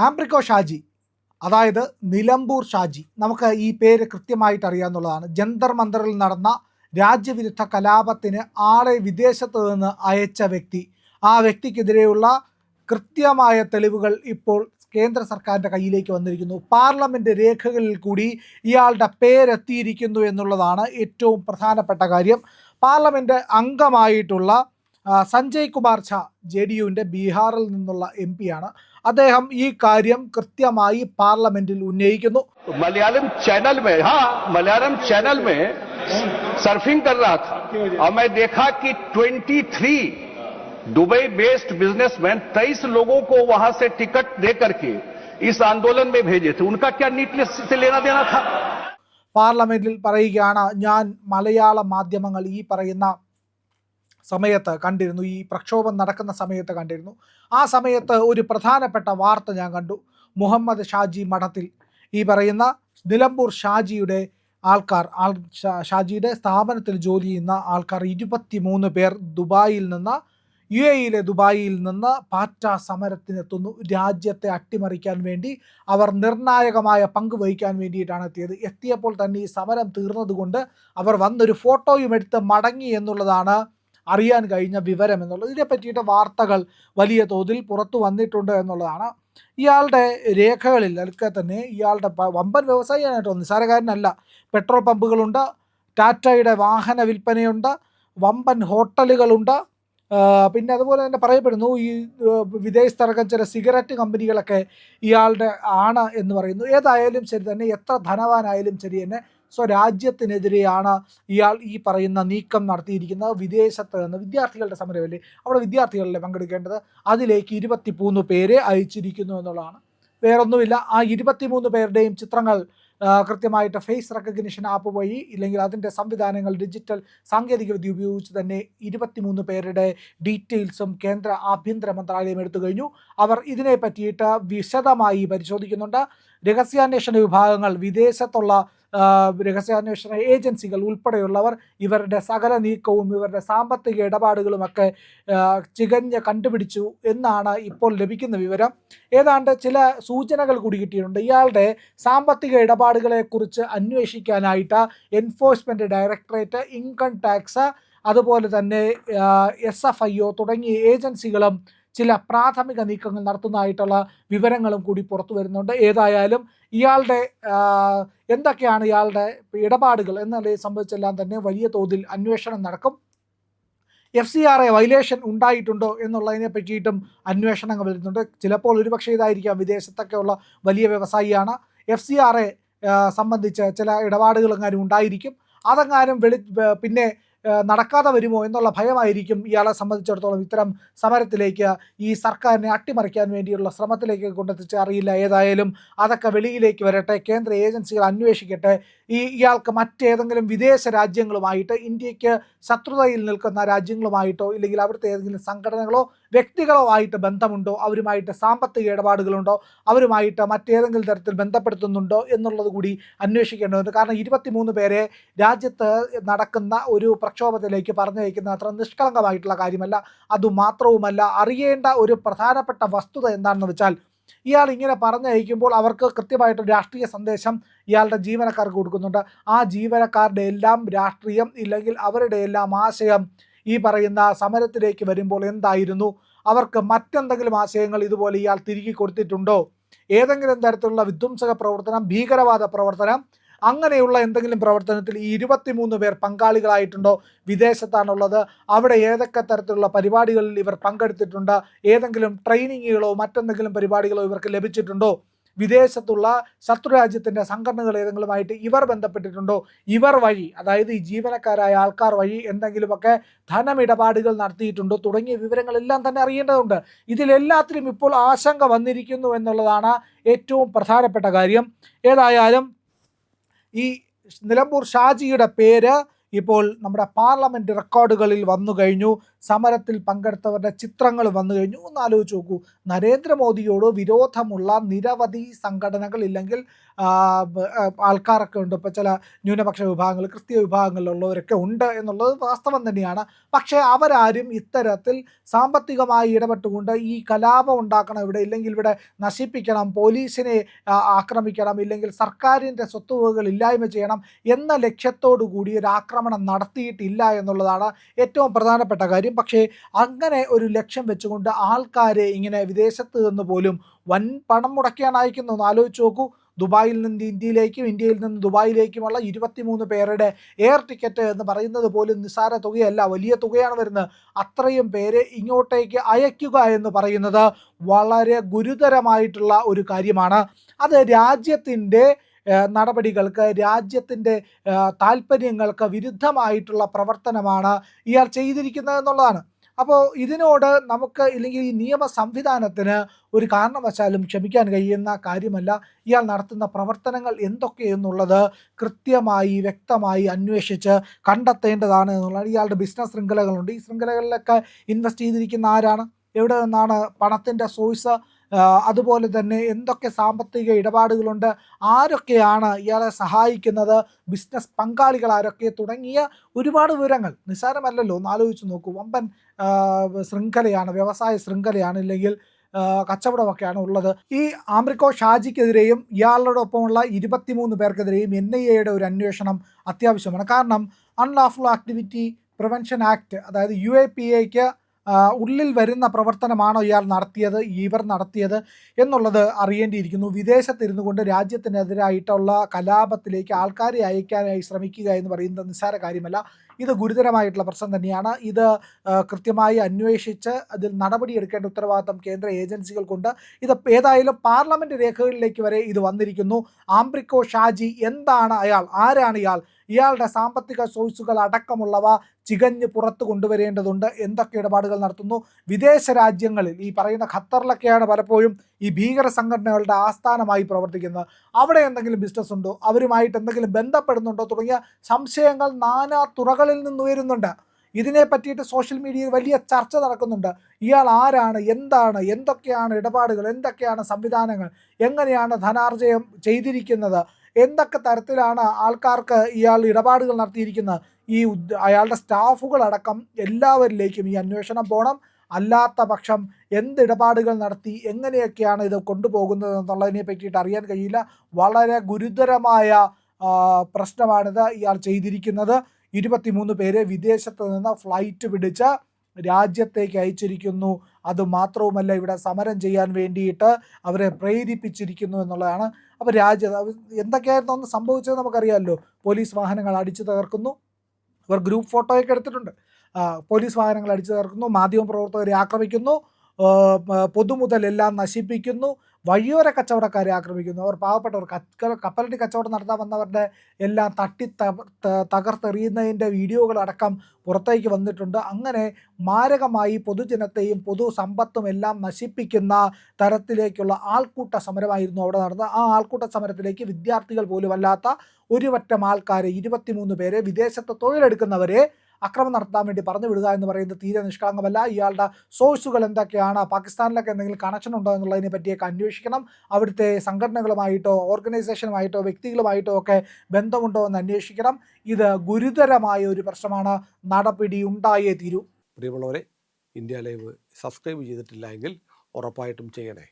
ആംബ്രിക്കോ ഷാജി, അതായത് നിലമ്പൂർ ഷാജി, നമുക്ക് ഈ പേര് കൃത്യമായിട്ട് അറിയാവുന്നതാണ്. ജന്തർ മന്ദറിൽ നടന്ന രാജ്യവിരുദ്ധ കലാപത്തിന് ആളെ വിദേശത്ത് നിന്ന് അയച്ച വ്യക്തി. ആ വ്യക്തിക്കെതിരെയുള്ള കൃത്യമായ തെളിവുകൾ ഇപ്പോൾ കേന്ദ്ര സർക്കാരിൻ്റെ കയ്യിലേക്ക് വന്നിരിക്കുന്നു. പാർലമെൻറ്റ് രേഖകളിൽ കൂടി ഇയാളുടെ പേരെത്തിയിരിക്കുന്നു എന്നുള്ളതാണ് ഏറ്റവും പ്രധാനപ്പെട്ട കാര്യം. പാർലമെൻറ്റ് അംഗമായിട്ടുള്ള സഞ്ജയ് കുമാർ ഝാ JDUവിൻ്റെ ബീഹാറിൽ നിന്നുള്ള MP ആണ്. അദ്ദേഹം ഈ കാര്യം കൃത്യമായി പാർലമെന്റിൽ ഉന്നയിക്കുന്നു. मलयालम चैनल में सर्फिंग कर रहा था और मैं देखा कि 23 दुबई बेस्ड बिजनेसमैन 23 लोगों को वहां से टिकट दे करके इस आंदोलन में भेजे थे. उनका क्या नीटनेस से लेना देना था? പാർലമെന്റിൽ പറയുകയാണ്, ഞാൻ മലയാള മാധ്യമങ്ങൾ ഈ പറയുന്ന സമയത്ത് കണ്ടിരുന്നു, ഈ പ്രക്ഷോഭം നടക്കുന്ന സമയത്ത് കണ്ടിരുന്നു. ആ സമയത്ത് ഒരു പ്രധാനപ്പെട്ട വാർത്ത ഞാൻ കണ്ടു. മുഹമ്മദ് ഷാജി മഠത്തിൽ ഈ പറയുന്ന നിലമ്പൂർ ഷാജിയുടെ ആൾക്കാർ, ഷാജിയുടെ സ്ഥാപനത്തിൽ ജോലി ചെയ്യുന്ന ആൾക്കാർ 23 പേർ ദുബായിൽ നിന്ന്, UAE ദുബായിൽ നിന്ന് പാറ്റ സമരത്തിനെത്തുന്നു. രാജ്യത്തെ അട്ടിമറിക്കാൻ വേണ്ടി അവർ നിർണായകമായ പങ്ക് വഹിക്കാൻ വേണ്ടിയിട്ടാണ് എത്തിയത്. എത്തിയപ്പോൾ തന്നെ ഈ സമരം തീർന്നതുകൊണ്ട് അവർ വന്നൊരു ഫോട്ടോയും എടുത്ത് മടങ്ങി എന്നുള്ളതാണ് അറിയാൻ കഴിഞ്ഞ വിവരം എന്നുള്ളത്. ഇതിനെ പറ്റിയിട്ട് വാർത്തകൾ വലിയ തോതിൽ പുറത്തു വന്നിട്ടുണ്ട് എന്നുള്ളതാണ്. ഇയാളുടെ രേഖകളിൽ ഒക്കെ തന്നെ ഇയാളുടെ വമ്പൻ വ്യവസായിയായിട്ടോ, നിസ്സാരക്കാരനല്ല. പെട്രോൾ പമ്പുകളുണ്ട്, ടാറ്റയുടെ വാഹന വിൽപ്പനയുണ്ട്, വമ്പൻ ഹോട്ടലുകളുണ്ട്. പിന്നെ അതുപോലെ തന്നെ പറയപ്പെടുന്നു ഈ വിദേശത്തടക്കം ചില സിഗരറ്റ് കമ്പനികളൊക്കെ ഇയാളുടെ ആണ് എന്ന് പറയുന്നു. ഏതായാലും ശരി തന്നെ, എത്ര ധനവാനായാലും ശരി തന്നെ, സ്വരാജ്യത്തിനെതിരെയാണ് ഇയാൾ ഈ പറയുന്ന നീക്കം നടത്തിയിരിക്കുന്നത്. വിദേശത്ത് നിന്ന് വിദ്യാർത്ഥികളുടെ സമരമല്ലേ, അവിടെ വിദ്യാർത്ഥികളല്ലേ പങ്കെടുക്കേണ്ടത്, അതിലേക്ക് 23 പേരെ അയച്ചിരിക്കുന്നു എന്നുള്ളതാണ്. വേറൊന്നുമില്ല. ആ 23 പേരുടെയും ചിത്രങ്ങൾ കൃത്യമായിട്ട് ഫേസ് റെക്കഗ്നിഷൻ ആപ്പ് വഴി, ഇല്ലെങ്കിൽ അതിൻ്റെ സംവിധാനങ്ങൾ, ഡിജിറ്റൽ സാങ്കേതികവിദ്യ ഉപയോഗിച്ച് തന്നെ 23 പേരുടെ ഡീറ്റെയിൽസും കേന്ദ്ര ആഭ്യന്തര മന്ത്രാലയം എടുത്തു കഴിഞ്ഞു. അവർ ഇതിനെ പറ്റിയിട്ട് വിശദമായി പരിശോധിക്കുന്നുണ്ട്. രഹസ്യാന്വേഷണ വിഭാഗങ്ങൾ, വിദേശത്തുള്ള രഹസ്യാന്വേഷണ ഏജൻസികൾ ഉൾപ്പെടെയുള്ളവർ ഇവരുടെ സകല നീക്കവും ഇവരുടെ സാമ്പത്തിക ഇടപാടുകളുമൊക്കെ ചികഞ്ഞ് കണ്ടുപിടിച്ചു എന്നാണ് ഇപ്പോൾ ലഭിക്കുന്ന വിവരം. ഏതാണ്ട് ചില സൂചനകൾ കൂടി കിട്ടിയിട്ടുണ്ട്. ഇയാളുടെ സാമ്പത്തിക ഇടപാടുകളെക്കുറിച്ച് അന്വേഷിക്കാനായിട്ട് എൻഫോഴ്സ്മെൻറ്റ് ഡയറക്ടറേറ്റ്, ഇൻകം ടാക്സ്, അതുപോലെ തന്നെ SFIO തുടങ്ങിയ ഏജൻസികളും ചില പ്രാഥമിക നീക്കങ്ങൾ നടത്തുന്നതായിട്ടുള്ള വിവരങ്ങളും കൂടി പുറത്തു വരുന്നുണ്ട്. ഏതായാലും ഇയാളുടെ എന്തൊക്കെയാണ് ഇയാളുടെ ഇടപാടുകൾ എന്നുള്ളതിനെ സംബന്ധിച്ചെല്ലാം തന്നെ വലിയ തോതിൽ അന്വേഷണം നടക്കും. FCRA വയലേഷൻ ഉണ്ടായിട്ടുണ്ടോ എന്നുള്ളതിനെ പറ്റിയിട്ടും അന്വേഷണങ്ങൾ വരുന്നുണ്ട്. ചിലപ്പോൾ ഒരുപക്ഷെ ഇതായിരിക്കാം, വിദേശത്തൊക്കെയുള്ള വലിയ വ്യവസായിയാണ്, FCRA സംബന്ധിച്ച് ചില ഇടപാടുകളെങ്ങാനും ഉണ്ടായിരിക്കും. അതെങ്ങാനും പിന്നെ നടക്കാതെ വരുമോ എന്നുള്ള ഭയമായിരിക്കും ഇയാളെ സംബന്ധിച്ചിടത്തോളം ഇത്തരം സമരത്തിലേക്ക്, ഈ സർക്കാരിനെ അട്ടിമറിക്കാൻ വേണ്ടിയുള്ള ശ്രമത്തിലേക്ക് കൊണ്ടെത്തിച്ച് അറിയില്ല. ഏതായാലും അതൊക്കെ വെളിയിലേക്ക് വരട്ടെ, കേന്ദ്ര ഏജൻസികൾ അന്വേഷിക്കട്ടെ. ഇയാൾക്ക് മറ്റേതെങ്കിലും വിദേശ രാജ്യങ്ങളുമായിട്ട്, ഇന്ത്യക്ക് ശത്രുതയിൽ നിൽക്കുന്ന രാജ്യങ്ങളുമായിട്ടോ ഇല്ലെങ്കിൽ അവിടുത്തെ ഏതെങ്കിലും സംഘടനകളോ വ്യക്തികളോ ആയിട്ട് ബന്ധമുണ്ടോ, അവരുമായിട്ട് സാമ്പത്തിക ഇടപാടുകളുണ്ടോ, അവരുമായിട്ട് മറ്റേതെങ്കിലും തരത്തിൽ ബന്ധപ്പെടുത്തുന്നുണ്ടോ എന്നുള്ളത് കൂടി അന്വേഷിക്കേണ്ടതുണ്ട്. കാരണം 23 പേരെ രാജ്യത്ത് നടക്കുന്ന ഒരു പ്രക്ഷോഭത്തിലേക്ക് പറഞ്ഞയക്കുന്ന അത്ര നിഷ്കളങ്കമായിട്ടുള്ള കാര്യമല്ല. അതുമാത്രവുമല്ല, അറിയേണ്ട ഒരു പ്രധാനപ്പെട്ട വസ്തുത എന്താണെന്ന് വെച്ചാൽ, ഇയാൾ ഇങ്ങനെ പറഞ്ഞയക്കുമ്പോൾ അവർക്ക് കൃത്യമായിട്ട് രാഷ്ട്രീയ സന്ദേശം ഇയാളുടെ ജീവനക്കാർക്ക് കൊടുക്കുന്നുണ്ട്. ആ ജീവനക്കാരുടെ എല്ലാം രാഷ്ട്രീയം ഇല്ലെങ്കിൽ അവരുടെ എല്ലാം ആശയം ഈ പറയുന്ന സമരത്തിലേക്ക് വരുമ്പോൾ എന്തായിരുന്നു, അവർക്ക് മറ്റെന്തെങ്കിലും ആശയങ്ങൾ ഇതുപോലെ ഇയാൾ തിരികെ കൊടുത്തിട്ടുണ്ടോ, ഏതെങ്കിലും തരത്തിലുള്ള വിധ്വംസക പ്രവർത്തനം, ഭീകരവാദ പ്രവർത്തനം, അങ്ങനെയുള്ള എന്തെങ്കിലും പ്രവർത്തനത്തിൽ ഈ 23 പേർ പങ്കാളികളായിട്ടുണ്ടോ, വിദേശത്താണുള്ളത്, അവിടെ ഏതൊക്കെ തരത്തിലുള്ള പരിപാടികളിൽ ഇവർ പങ്കെടുത്തിട്ടുണ്ട്, ഏതെങ്കിലും ട്രെയിനിങ്ങുകളോ മറ്റെന്തെങ്കിലും പരിപാടികളോ ഇവർക്ക് ലഭിച്ചിട്ടുണ്ടോ, വിദേശത്തുള്ള ശത്രുരാജ്യത്തിൻ്റെ സംഘടനകൾ ഏതെങ്കിലുമായിട്ട് ഇവർ ബന്ധപ്പെട്ടിട്ടുണ്ടോ, ഇവർ വഴി, അതായത് ഈ ജീവനക്കാരായ ആൾക്കാർ വഴി എന്തെങ്കിലുമൊക്കെ ധനമിടപാടുകൾ നടത്തിയിട്ടുണ്ടോ തുടങ്ങിയ വിവരങ്ങളെല്ലാം തന്നെ അറിയേണ്ടതുണ്ട്. ഇതിലെല്ലാത്തിലും ഇപ്പോൾ ആശങ്ക വന്നിരിക്കുന്നു എന്നുള്ളതാണ് ഏറ്റവും പ്രധാനപ്പെട്ട കാര്യം. ഏതായാലും ഈ നിലമ്പൂർ ഷാജിയുടെ പേര് ഇപ്പോൾ നമ്മുടെ പാർലമെൻറ്റ് റെക്കോർഡുകളിൽ വന്നു കഴിഞ്ഞു. സമരത്തിൽ പങ്കെടുത്തവരുടെ ചിത്രങ്ങൾ വന്നു കഴിഞ്ഞു. ഒന്ന് ആലോചിച്ച് നോക്കൂ, നരേന്ദ്രമോദിയോട് വിരോധമുള്ള നിരവധി സംഘടനകൾ ഇല്ലെങ്കിൽ ആൾക്കാരൊക്കെ ഉണ്ട്. ഇപ്പോൾ ചില ന്യൂനപക്ഷ വിഭാഗങ്ങൾ, ക്രിസ്തീയ വിഭാഗങ്ങളിലുള്ളവരൊക്കെ ഉണ്ട് എന്നുള്ളത് വാസ്തവം തന്നെയാണ്. പക്ഷേ അവരാരും ഇത്തരത്തിൽ സാമ്പത്തികമായി ഇടപെട്ടുകൊണ്ട് ഈ കലാപം ഉണ്ടാക്കണം, ഇവിടെ ഇല്ലെങ്കിൽ ഇവിടെ നശിപ്പിക്കണം, പോലീസിനെ ആക്രമിക്കണം, ഇല്ലെങ്കിൽ സർക്കാരിൻ്റെ സ്വത്തുവകകൾ ഇല്ലായ്മ ചെയ്യണം എന്ന ലക്ഷ്യത്തോടു കൂടി ഒരു ആക്രമണം നടത്തിയിട്ടില്ല എന്നുള്ളതാണ് ഏറ്റവും പ്രധാനപ്പെട്ട കാര്യം. പക്ഷേ അങ്ങനെ ഒരു ലക്ഷ്യം വെച്ചുകൊണ്ട് ആൾക്കാരെ ഇങ്ങനെ വിദേശത്ത് നിന്ന് പോലും വൻ പണം മുടക്കിയാണ് അയക്കുന്നത്. ഒന്ന് ആലോചിച്ച് നോക്കൂ, ദുബായിൽ നിന്ന് ഇന്ത്യയിലേക്കും ഇന്ത്യയിൽ നിന്ന് ദുബായിലേക്കുമുള്ള 23 പേരുടെ എയർ ടിക്കറ്റ് എന്ന് പറയുന്നത് പോലും നിസ്സാര തുകയല്ല, വലിയ തുകയാണ് വരുന്നത്. അത്രയും പേരെ ഇങ്ങോട്ടേക്ക് അയക്കുക എന്ന് പറയുന്നത് വളരെ ഗുരുതരമായിട്ടുള്ള ഒരു കാര്യമാണ്. അത് രാജ്യത്തിൻ്റെ നടപടികൾക്ക്, രാജ്യത്തിൻ്റെ താല്പര്യങ്ങൾക്ക് വിരുദ്ധമായിട്ടുള്ള പ്രവർത്തനമാണ് ഇയാൾ ചെയ്തിരിക്കുന്നത് എന്നുള്ളതാണ്. അപ്പോൾ ഇതിനോട് നമുക്ക് ഇല്ലെങ്കിൽ ഈ നിയമ സംവിധാനത്തിന് ഒരു കാരണവശാലും ക്ഷമിക്കാൻ കഴിയുന്ന കാര്യമല്ല. ഇയാൾ നടത്തുന്ന പ്രവർത്തനങ്ങൾ എന്തൊക്കെയെന്നുള്ളത് കൃത്യമായി വ്യക്തമായി അന്വേഷിച്ച് കണ്ടെത്തേണ്ടതാണ് എന്നുള്ളതാണ്. ഇയാളുടെ ബിസിനസ് ശൃംഖലകളുണ്ട്. ഈ ശൃംഖലകളിലൊക്കെ ഇൻവെസ്റ്റ് ചെയ്തിരിക്കുന്ന ആരാണ്, എവിടെ നിന്നാണ് പണത്തിൻ്റെ സോഴ്സ്, അതുപോലെ തന്നെ എന്തൊക്കെ സാമ്പത്തിക ഇടപാടുകളുണ്ട്, ആരൊക്കെയാണ് ഇയാളെ സഹായിക്കുന്നത്, ബിസിനസ് പങ്കാളികൾ ആരൊക്കെ തുടങ്ങിയ ഒരുപാട് വിവരങ്ങൾ നിസ്സാരമല്ലല്ലോ. ഒന്ന് ആലോചിച്ച് നോക്കൂ, വമ്പൻ ശൃംഖലയാണ്, വ്യവസായ ശൃംഖലയാണ്, ഇല്ലെങ്കിൽ കച്ചവടമൊക്കെയാണ് ഉള്ളത്. ഈ ആംബ്രിക്കോ ഷാജിക്കെതിരെയും ഇയാളോടൊപ്പമുള്ള 23 പേർക്കെതിരെയും NIA-യുടെ ഒരു അന്വേഷണം അത്യാവശ്യമാണ്. കാരണം അൺലാഫുൾ ആക്ടിവിറ്റി പ്രിവെൻഷൻ ആക്ട്, അതായത് UAPAക്ക് ഉള്ളിൽ വരുന്ന പ്രവർത്തനമാണോ ഇവർ നടത്തിയത് എന്നുള്ളത് അറിയേണ്ടിയിരിക്കുന്നു. വിദേശത്തിരുന്നു കൊണ്ട് രാജ്യത്തിനെതിരായിട്ടുള്ള കലാപത്തിലേക്ക് ആൾക്കാരെ അയക്കാനായി ശ്രമിക്കുക എന്ന് പറയുന്നത് നിസ്സാര കാര്യമല്ല. ഇത് ഗുരുതരമായിട്ടുള്ള പ്രശ്നം തന്നെയാണ്. ഇത് കൃത്യമായി അന്വേഷിച്ച് അതിൽ നടപടിയെടുക്കേണ്ട ഉത്തരവാദിത്തം കേന്ദ്ര ഏജൻസികൾക്കുണ്ട്. ഇത് ഏതായാലും പാർലമെൻറ്റ് രേഖകളിലേക്ക് വരെ ഇത് വന്നിരിക്കുന്നു. ആംബ്രിക്കോ ഷാജി എന്താണ് അയാൾ, ആരാണ് ഇയാളുടെ സാമ്പത്തിക സോഴ്സുകൾ അടക്കമുള്ളവ ചികഞ്ഞ് പുറത്ത് കൊണ്ടുവരേണ്ടതുണ്ട്. എന്തൊക്കെ ഇടപാടുകൾ നടത്തുന്നു, വിദേശ രാജ്യങ്ങളിൽ ഈ പറയുന്ന ഖത്തറിലൊക്കെയാണ് പലപ്പോഴും ഈ ഭീകര സംഘടനകളുടെ ആസ്ഥാനമായി പ്രവർത്തിക്കുന്നത്. അവിടെ എന്തെങ്കിലും ബിസിനസ് ഉണ്ടോ, അവരുമായിട്ട് എന്തെങ്കിലും ബന്ധപ്പെടുന്നുണ്ടോ തുടങ്ങിയ സംശയങ്ങൾ നാനാ തുറകളിൽ നിന്ന് ഉയരുന്നുണ്ട്. ഇതിനെ പറ്റിയിട്ട് സോഷ്യൽ മീഡിയയിൽ വലിയ ചർച്ച നടക്കുന്നുണ്ട്. ഇയാൾ ആരാണ്, എന്താണ്, എന്തൊക്കെയാണ് ഇടപാടുകൾ, എന്തൊക്കെയാണ് സംവിധാനങ്ങൾ, എങ്ങനെയാണ് ധനാർജയം ചെയ്തിരിക്കുന്നത്, എന്തൊക്കെ തരത്തിലാണ് ആൾക്കാർക്ക് ഇയാൾ ഇടപാടുകൾ നടത്തിയിരിക്കുന്നത്, ഈ അയാളുടെ സ്റ്റാഫുകളടക്കം എല്ലാവരിലേക്കും ഈ അന്വേഷണം പോകണം. അല്ലാത്ത പക്ഷം എന്ത് ഇടപാടുകൾ നടത്തി, എങ്ങനെയൊക്കെയാണ് ഇത് കൊണ്ടുപോകുന്നത് എന്നുള്ളതിനെ പറ്റിയിട്ട് അറിയാൻ കഴിയില്ല. വളരെ ഗുരുതരമായ പ്രശ്നമാണിത് ഇയാൾ ചെയ്തിരിക്കുന്നത്. 23 പേരെ വിദേശത്ത് നിന്ന് ഫ്ലൈറ്റ് പിടിച്ച് രാജ്യത്തേക്ക് അയച്ചിരിക്കുന്നു. അതുമാത്രവുമല്ല, ഇവിടെ സമരം ചെയ്യാൻ വേണ്ടിയിട്ട് അവരെ പ്രേരിപ്പിച്ചിരിക്കുന്നു എന്നുള്ളതാണ്. അപ്പോൾ എന്തൊക്കെയായിരുന്നു ഒന്ന് സംഭവിച്ചത് നമുക്കറിയാമല്ലോ. പോലീസ് വാഹനങ്ങൾ അടിച്ചു തകർക്കുന്നു, അവർ ഗ്രൂപ്പ് ഫോട്ടോയൊക്കെ എടുത്തിട്ടുണ്ട്. പോലീസ് വാഹനങ്ങൾ അടിച്ചു തകർക്കുന്നു, മാധ്യമപ്രവർത്തകരെ ആക്രമിക്കുന്നു, പൊതുമുതലെല്ലാം നശിപ്പിക്കുന്നു, വഴിയോര കച്ചവടക്കാരെ ആക്രമിക്കുന്നു. അവർ പാവപ്പെട്ടവർ കപ്പലണ്ടി കച്ചവടം നടത്താൻ വന്നവരുടെ എല്ലാം തകർത്തെറിയുന്നതിൻ്റെ വീഡിയോകളടക്കം പുറത്തേക്ക് വന്നിട്ടുണ്ട്. അങ്ങനെ മാരകമായി പൊതുജനത്തെയും പൊതു സമ്പത്തും എല്ലാം നശിപ്പിക്കുന്ന തരത്തിലേക്കുള്ള ആൾക്കൂട്ട സമരമായിരുന്നു അവിടെ നടന്നത്. ആ ആൾക്കൂട്ട സമരത്തിലേക്ക് വിദ്യാർത്ഥികൾ പോലും അല്ലാത്ത ഒരുപറ്റം ആൾക്കാരെ, 23 പേരെ, വിദേശത്ത് തൊഴിലെടുക്കുന്നവരെ അക്രമം നടത്താൻ വേണ്ടി പറഞ്ഞു വിടുക എന്ന് പറയുന്നത് തീരെ നിഷ്കളങ്കമല്ല. ഇയാളുടെ സോഴ്സുകൾ എന്തൊക്കെയാണ്, പാകിസ്ഥാനിലൊക്കെ എന്തെങ്കിലും കണക്ഷൻ ഉണ്ടോ എന്നുള്ളതിനെ പറ്റിയൊക്കെ അന്വേഷിക്കണം. അവിടുത്തെ സംഘടനകളുമായിട്ടോ ഓർഗനൈസേഷനുമായിട്ടോ വ്യക്തികളുമായിട്ടോ ഒക്കെ ബന്ധമുണ്ടോ എന്ന് അന്വേഷിക്കണം. ഇത് ഗുരുതരമായ ഒരു പ്രശ്നമാണ്, നടപടി ഉണ്ടായേ തീരൂ. പ്രിയമുള്ളവരെ, ഇന്ത്യ ലൈവ് സബ്സ്ക്രൈബ് ചെയ്തിട്ടില്ല എങ്കിൽ ഉറപ്പായിട്ടും ചെയ്യണേ.